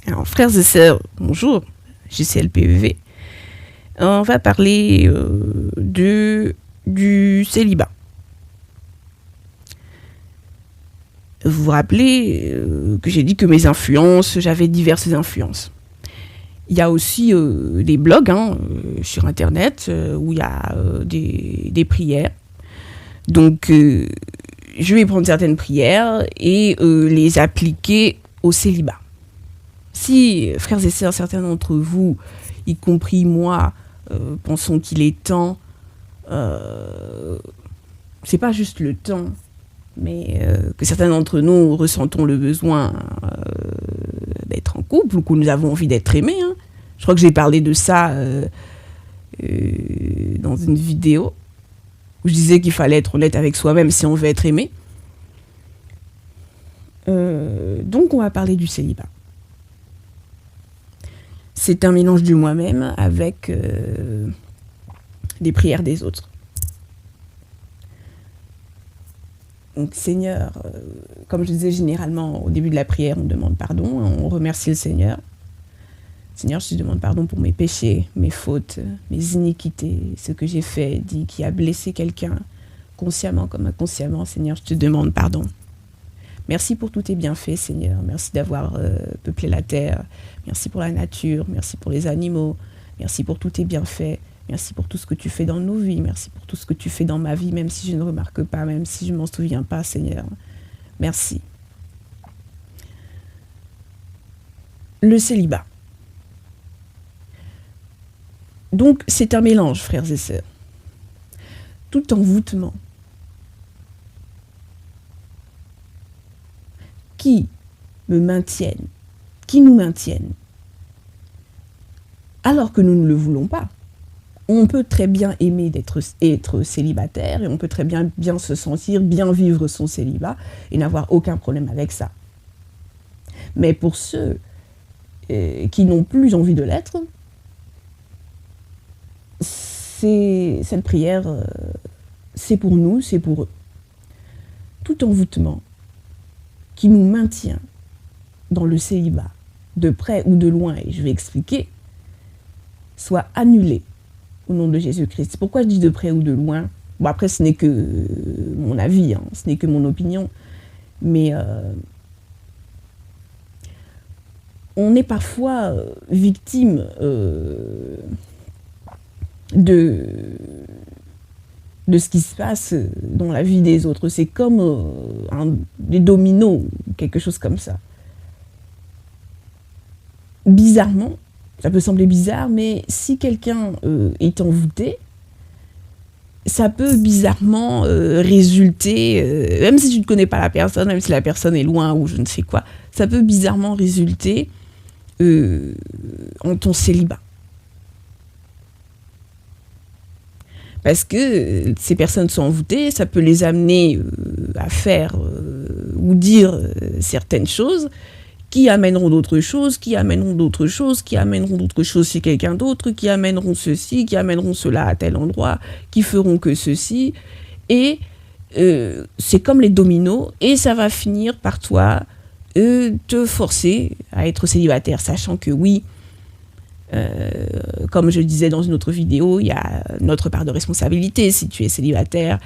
Alors, frères et sœurs, bonjour, JCLPEV. On va parler du célibat. Vous vous rappelez que j'ai dit que mes influences, j'avais diverses influences. Il y a aussi des blogs sur Internet où il y a des prières. Donc, je vais prendre certaines prières et les appliquer au célibat. Si, frères et sœurs, certains d'entre vous, y compris moi, pensons qu'il est temps, c'est pas juste le temps, mais que certains d'entre nous ressentons le besoin d'être en couple ou que nous avons envie d'être aimés. Je crois que j'ai parlé de ça dans une vidéo où je disais qu'il fallait être honnête avec soi-même si on veut être aimé. Donc on va parler du célibat. C'est un mélange du moi-même avec les prières des autres. Donc Seigneur, comme je disais généralement au début de la prière, on demande pardon, on remercie le Seigneur. Seigneur, je te demande pardon pour mes péchés, mes fautes, mes iniquités, ce que j'ai fait, dit, qui a blessé quelqu'un, consciemment comme inconsciemment. Seigneur, je te demande pardon. Merci pour tous tes bienfaits, Seigneur. Merci d'avoir peuplé la terre. Merci pour la nature. Merci pour les animaux. Merci pour tous tes bienfaits. Merci pour tout ce que tu fais dans nos vies. Merci pour tout ce que tu fais dans ma vie, même si je ne remarque pas, même si je ne m'en souviens pas, Seigneur. Merci. Le célibat. Donc, c'est un mélange, frères et sœurs. Tout envoûtement qui me maintiennent, qui nous maintiennent, alors que nous ne le voulons pas. On peut très bien aimer être célibataire et on peut très bien se sentir, bien vivre son célibat et n'avoir aucun problème avec ça. Mais pour ceux qui n'ont plus envie de l'être, cette prière, c'est pour nous, c'est pour eux. Tout envoûtement qui nous maintient dans le célibat, de près ou de loin, et je vais expliquer, soit annulé au nom de Jésus-Christ. Pourquoi je dis de près ou de loin? Bon, après, ce n'est que mon avis, ce n'est que mon opinion, mais on est parfois victime de ce qui se passe dans la vie des autres. C'est comme des dominos, quelque chose comme ça. Bizarrement, ça peut sembler bizarre, mais si quelqu'un est envoûté, ça peut bizarrement résulter, même si tu ne connais pas la personne, même si la personne est loin ou je ne sais quoi, ça peut bizarrement résulter en ton célibat. Parce que ces personnes sont envoûtées, ça peut les amener à faire ou dire certaines choses qui amèneront d'autres choses, qui amèneront d'autres choses, qui amèneront d'autres choses chez quelqu'un d'autre, qui amèneront ceci, qui amèneront cela à tel endroit, qui feront que ceci. Et c'est comme les dominos, et ça va finir par toi te forcer à être célibataire, sachant que oui, comme je le disais dans une autre vidéo, il y a notre part de responsabilité. Si tu es célibataire,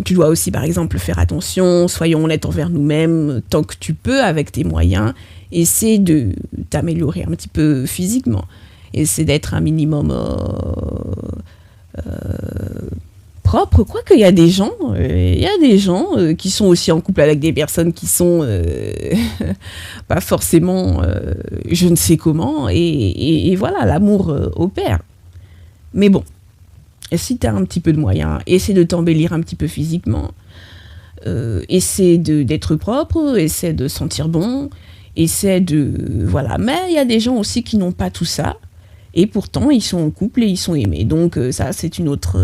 tu dois aussi, par exemple, faire attention, soyons honnêtes envers nous-mêmes, tant que tu peux, avec tes moyens. Essaie de t'améliorer un petit peu physiquement. Essaie d'être un minimum propre. Quoique, il y a des gens, qui sont aussi en couple avec des personnes qui sont pas forcément je ne sais comment. Et voilà, l'amour opère. Mais bon. Et si tu as un petit peu de moyens, essaie de t'embellir un petit peu physiquement, essaie d'être propre, essaie de sentir bon, essaie de... Voilà. Mais il y a des gens aussi qui n'ont pas tout ça, et pourtant ils sont en couple et ils sont aimés. Donc ça, c'est une autre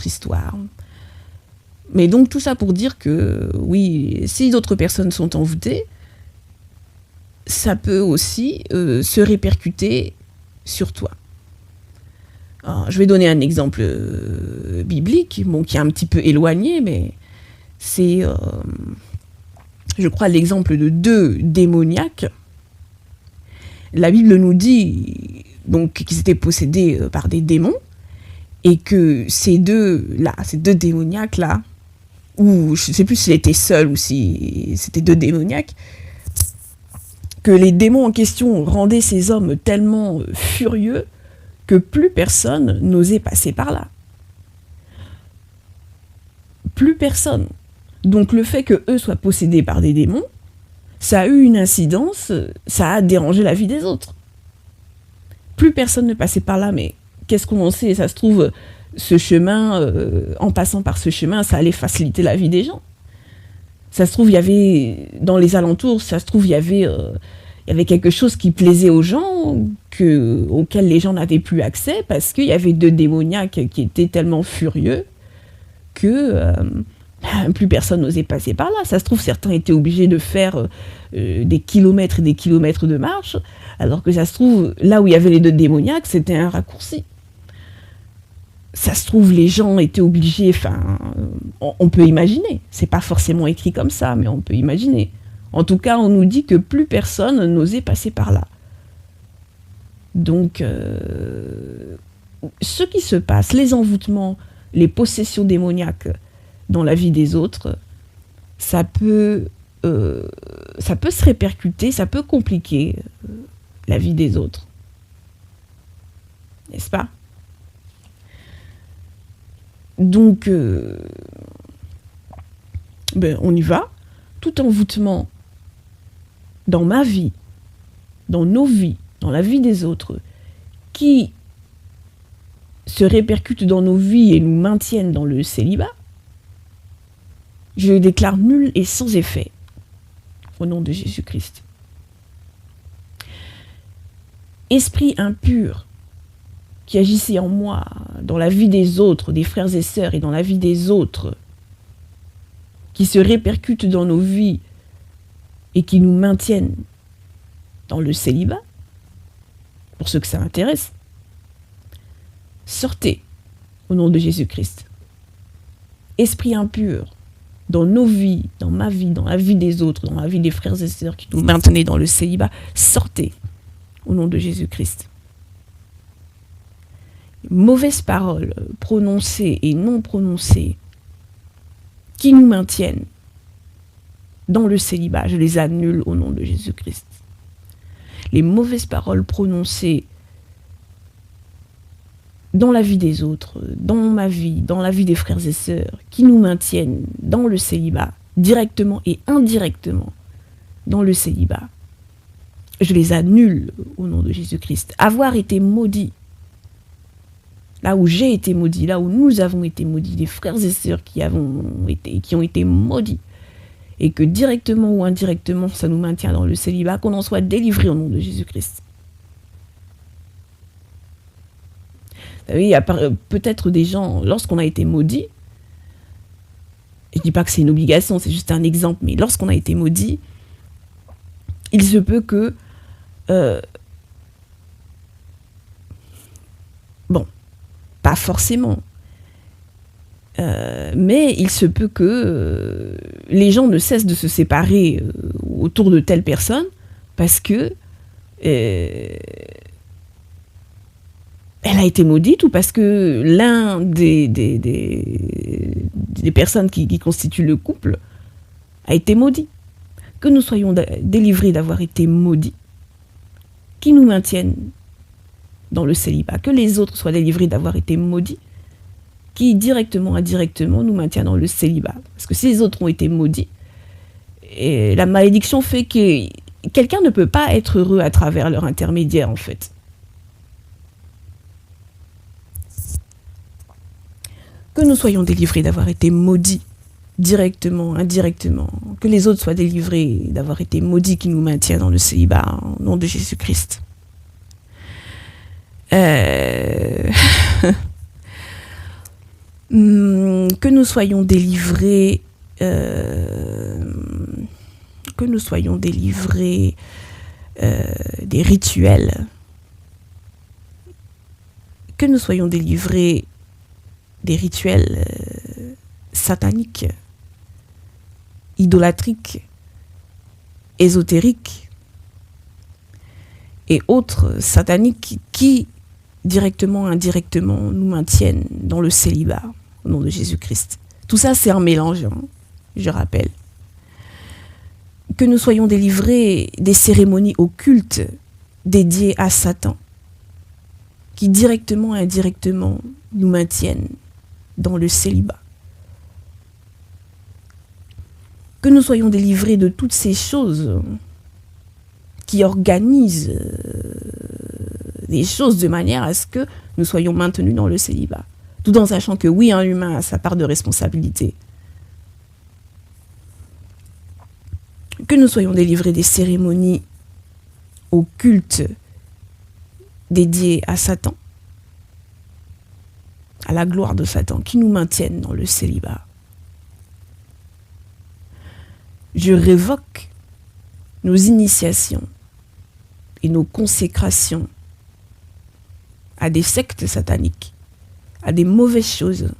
histoire. Mais donc tout ça pour dire que, oui, si d'autres personnes sont envoûtées, ça peut aussi se répercuter sur toi. Alors, je vais donner un exemple biblique, bon, qui est un petit peu éloigné, mais c'est je crois, l'exemple de 2 démoniaques. La Bible nous dit donc qu'ils étaient possédés par des démons et que ces deux démoniaques-là, ou je ne sais plus s'il était seul ou si c'était 2 démoniaques, que les démons en question rendaient ces hommes tellement furieux que plus personne n'osait passer par là. Plus personne. Donc le fait que eux soient possédés par des démons, ça a eu une incidence, ça a dérangé la vie des autres. Plus personne ne passait par là, mais qu'est-ce qu'on en sait? Ça se trouve, ce chemin, en passant par ce chemin, ça allait faciliter la vie des gens. Ça se trouve, il y avait, dans les alentours, ça se trouve, il y avait quelque chose qui plaisait aux gens, auquel les gens n'avaient plus accès, parce qu'il y avait 2 démoniaques qui étaient tellement furieux que plus personne n'osait passer par là. Ça se trouve, certains étaient obligés de faire des kilomètres et des kilomètres de marche, alors que ça se trouve, là où il y avait les 2 démoniaques, c'était un raccourci. Ça se trouve, les gens étaient obligés, on peut imaginer, c'est pas forcément écrit comme ça, mais on peut imaginer. En tout cas, on nous dit que plus personne n'osait passer par là. Donc, ce qui se passe, les envoûtements, les possessions démoniaques dans la vie des autres, ça peut se répercuter, ça peut compliquer la vie des autres. N'est-ce pas? Donc, on y va. Tout envoûtement dans ma vie, dans nos vies, dans la vie des autres, qui se répercutent dans nos vies et nous maintiennent dans le célibat, je le déclare nul et sans effet, au nom de Jésus-Christ. Esprit impur qui agissait en moi, dans la vie des autres, des frères et sœurs, et dans la vie des autres, qui se répercutent dans nos vies et qui nous maintiennent dans le célibat, pour ceux que ça intéresse, sortez au nom de Jésus-Christ. Esprit impur, dans nos vies, dans ma vie, dans la vie des autres, dans la vie des frères et sœurs qui nous maintenaient dans le célibat, sortez au nom de Jésus-Christ. Mauvaises paroles prononcées et non prononcées qui nous maintiennent dans le célibat, je les annule au nom de Jésus-Christ. Les mauvaises paroles prononcées dans la vie des autres, dans ma vie, dans la vie des frères et sœurs, qui nous maintiennent dans le célibat, directement et indirectement dans le célibat, je les annule au nom de Jésus-Christ. Avoir été maudit, là où j'ai été maudit, là où nous avons été maudits, des frères et sœurs qui ont été maudits, et que directement ou indirectement, ça nous maintient dans le célibat, qu'on en soit délivré au nom de Jésus-Christ. Vous savez, il y a peut-être des gens, lorsqu'on a été maudit, je ne dis pas que c'est une obligation, c'est juste un exemple, mais lorsqu'on a été maudit, il se peut que... pas forcément. Mais il se peut que les gens ne cessent de se séparer autour de telle personne parce que elle a été maudite ou parce que l'un des personnes qui constituent le couple a été maudit. Que nous soyons délivrés d'avoir été maudits, qui nous maintiennent dans le célibat, que les autres soient délivrés d'avoir été maudits, qui directement, indirectement nous maintient dans le célibat. Parce que si les autres ont été maudits, et la malédiction fait que quelqu'un ne peut pas être heureux à travers leur intermédiaire, en fait. Que nous soyons délivrés d'avoir été maudits, directement, indirectement, que les autres soient délivrés d'avoir été maudits qui nous maintient dans le célibat, au nom de Jésus-Christ. Que nous soyons délivrés des rituels, que nous soyons délivrés des rituels sataniques, idolâtriques, ésotériques et autres sataniques qui, directement, indirectement, nous maintiennent dans le célibat au nom de Jésus-Christ. Tout ça, c'est un mélange, hein, je rappelle. Que nous soyons délivrés des cérémonies occultes dédiées à Satan, qui directement et indirectement nous maintiennent dans le célibat. Que nous soyons délivrés de toutes ces choses qui organisent les choses de manière à ce que nous soyons maintenus dans le célibat. Tout en sachant que oui, un humain a sa part de responsabilité. Que nous soyons délivrés des cérémonies occultes dédiées à Satan, à la gloire de Satan, qui nous maintiennent dans le célibat. Je révoque nos initiations et nos consécrations à des sectes sataniques, à des mauvaises choses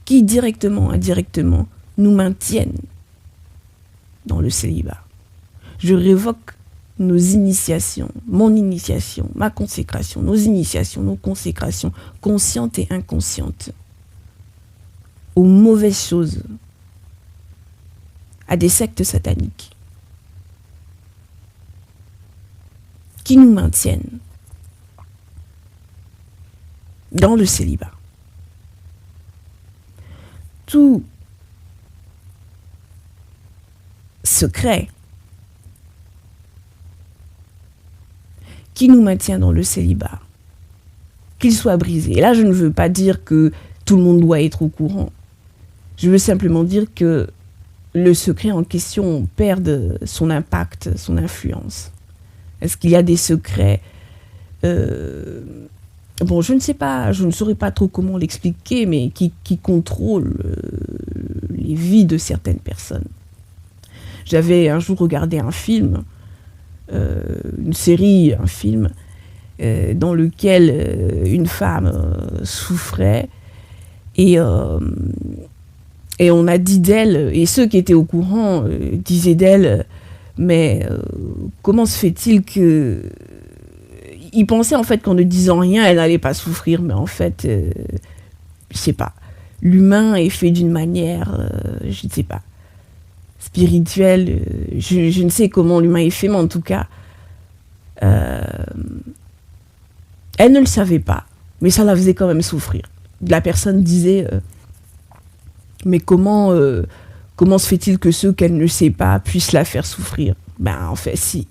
qui directement, indirectement nous maintiennent dans le célibat. Je révoque nos initiations, mon initiation, ma consécration, nos initiations, nos consécrations, conscientes et inconscientes, aux mauvaises choses, à des sectes sataniques qui nous maintiennent dans le célibat. Tout secret qui nous maintient dans le célibat, qu'il soit brisé. Et là, je ne veux pas dire que tout le monde doit être au courant. Je veux simplement dire que le secret en question perde son impact, son influence. Est-ce qu'il y a des secrets bon, je ne sais pas, je ne saurais pas trop comment l'expliquer, mais qui contrôlent les vies de certaines personnes. J'avais un jour regardé un film, une série, un film, dans lequel une femme souffrait et on a dit d'elle, et ceux qui étaient au courant disaient d'elle, mais comment se fait-il que... Ils pensaient en fait qu'en ne disant rien, elle n'allait pas souffrir, mais en fait, je sais pas. L'humain est fait d'une manière, je ne sais pas, spirituelle. Je ne sais comment l'humain est fait, mais en tout cas, elle ne le savait pas, mais ça la faisait quand même souffrir. La personne disait, mais comment se fait-il que ceux qu'elle ne sait pas puissent la faire souffrir? Ben en fait, si.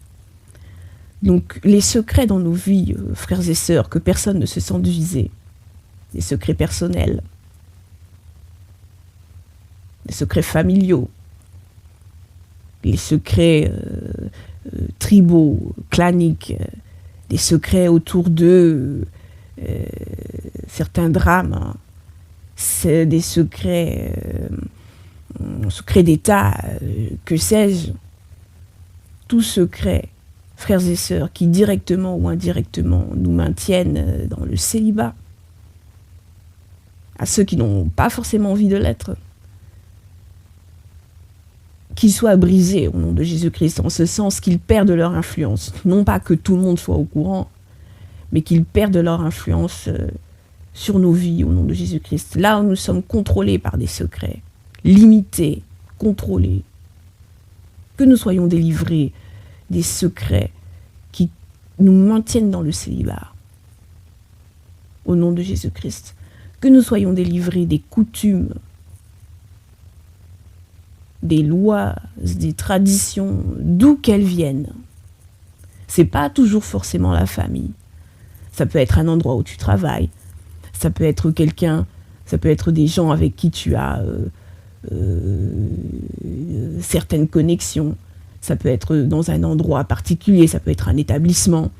Donc, les secrets dans nos vies, frères et sœurs, que personne ne se sente visé, les secrets personnels, les secrets familiaux, les secrets tribaux, claniques, des secrets autour d'eux, certains drames, hein, c'est des secrets d'État, que sais-je, tout secret, frères et sœurs, qui directement ou indirectement nous maintiennent dans le célibat, à ceux qui n'ont pas forcément envie de l'être, qu'ils soient brisés au nom de Jésus-Christ, en ce sens qu'ils perdent leur influence. Non pas que tout le monde soit au courant, mais qu'ils perdent leur influence sur nos vies au nom de Jésus-Christ. Là où nous sommes contrôlés par des secrets, limités, contrôlés, que nous soyons délivrés des secrets qui nous maintiennent dans le célibat, au nom de Jésus-Christ. Que nous soyons délivrés des coutumes, des lois, des traditions, d'où qu'elles viennent. C'est pas toujours forcément la famille. Ça peut être un endroit où tu travailles. Ça peut être quelqu'un, ça peut être des gens avec qui tu as certaines connexions. Ça peut être dans un endroit particulier, ça peut être un établissement,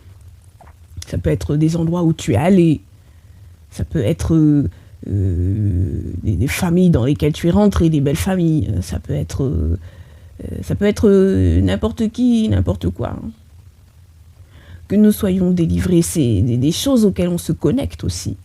ça peut être des endroits où tu es allé, ça peut être des familles dans lesquelles tu es rentré, des belles familles, ça peut être n'importe qui, n'importe quoi. Que nous soyons délivrés, c'est des choses auxquelles on se connecte aussi.